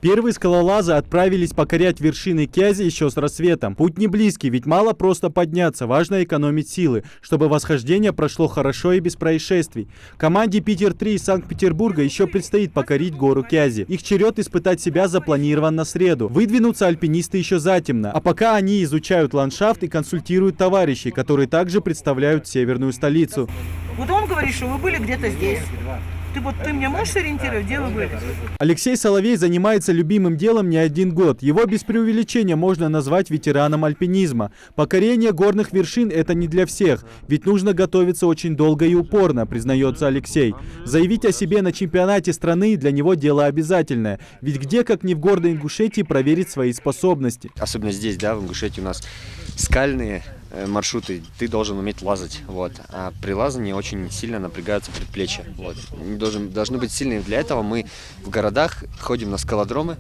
Первые скалолазы отправились покорять вершины Кязи еще с рассветом. Путь не близкий, ведь мало просто подняться, важно экономить силы, чтобы восхождение прошло хорошо и без происшествий. Команде Питер-3 из Санкт-Петербурга еще предстоит покорить гору Кязи. Их черед испытать себя запланирован на среду. Выдвинутся альпинисты еще затемно, а пока они изучают ландшафт и консультируют товарищей, которые также представляют северную столицу. Вот он говорит, что вы были где-то здесь. Ты меня можешь ориентировать, где вы были? Алексей Соловей занимается любимым делом не один год. Его без преувеличения можно назвать ветераном альпинизма. Покорение горных вершин – это не для всех, ведь нужно готовиться очень долго и упорно, признается Алексей. Заявить о себе на чемпионате страны для него дело обязательное, ведь где, как не в гордой Ингушетии, проверить свои способности. Особенно здесь, да, в Ингушетии у нас скальные маршруты, ты должен уметь лазать, вот. А при лазании очень сильно напрягаются предплечья, вот. Должны быть сильными. Для этого мы в городах ходим на скалодромы,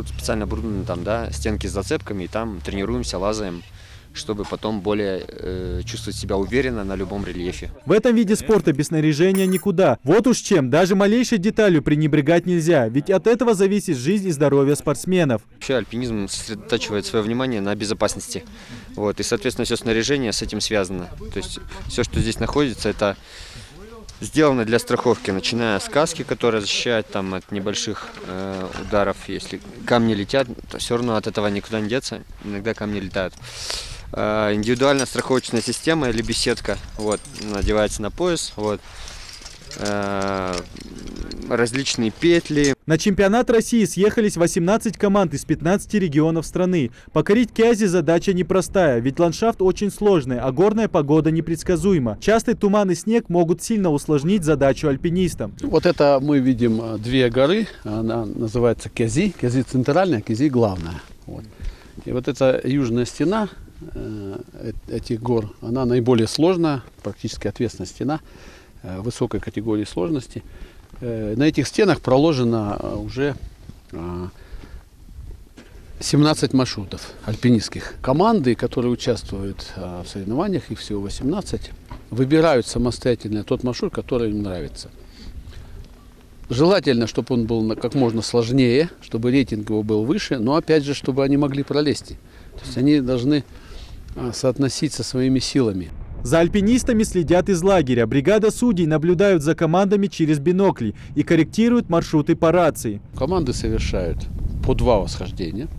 специально оборудованные там, да, стенки с зацепками, и там тренируемся, лазаем, чтобы потом более чувствовать себя уверенно на любом рельефе. В этом виде спорта без снаряжения никуда. Вот уж чем, даже малейшей деталью пренебрегать нельзя, ведь от этого зависит жизнь и здоровье спортсменов. Вообще альпинизм сосредотачивает свое внимание на безопасности. Вот, и, соответственно, все снаряжение с этим связано. То есть все, что здесь находится, это сделано для страховки, начиная с каски, которая защищает там, от небольших ударов. Если камни летят, то все равно от этого никуда не деться. Иногда камни летают. Индивидуальная страховочная система или беседка, вот, надевается на пояс, вот. Различные петли. На чемпионат России съехались 18 команд из 15 регионов страны. Покорить Кязи задача непростая, ведь ландшафт очень сложный, а горная погода непредсказуема. Частый туман и снег могут сильно усложнить задачу альпинистам. Вот это мы видим две горы, она называется Кязи. Кязи центральная, Кязи главная. Вот. И вот эта южная стена этих гор, она наиболее сложная, практически отвесная стена высокой категории сложности. На этих стенах проложено уже 17 маршрутов альпинистских. Команды, которые участвуют в соревнованиях, их всего 18, выбирают самостоятельно тот маршрут, который им нравится. Желательно, чтобы он был как можно сложнее, чтобы рейтинг его был выше, но опять же, чтобы они могли пролезть. То есть они должны соотносить со своими силами. За альпинистами следят из лагеря. Бригада судей наблюдают за командами через бинокли и корректируют маршруты по рации. Команды совершают по 2 восхождения.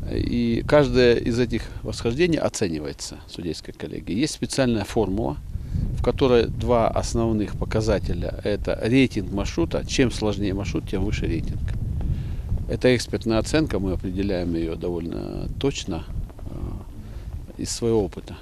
И каждое из этих восхождений оценивается судейской коллегией. Есть специальная формула, в которой 2 основных показателя. Это рейтинг маршрута. Чем сложнее маршрут, тем выше рейтинг. Это экспертная оценка, мы определяем ее довольно точно из своего опыта.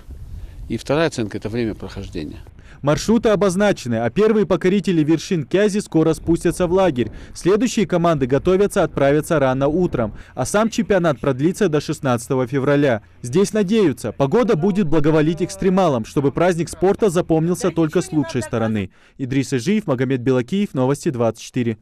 И вторая оценка – это время прохождения. Маршруты обозначены, а первые покорители вершин Кязи скоро спустятся в лагерь. Следующие команды готовятся отправиться рано утром, а сам чемпионат продлится до 16 февраля. Здесь надеются, погода будет благоволить экстремалам, чтобы праздник спорта запомнился только с лучшей стороны. Идрис Ижиев, Магомед Белакиев, Новости 24.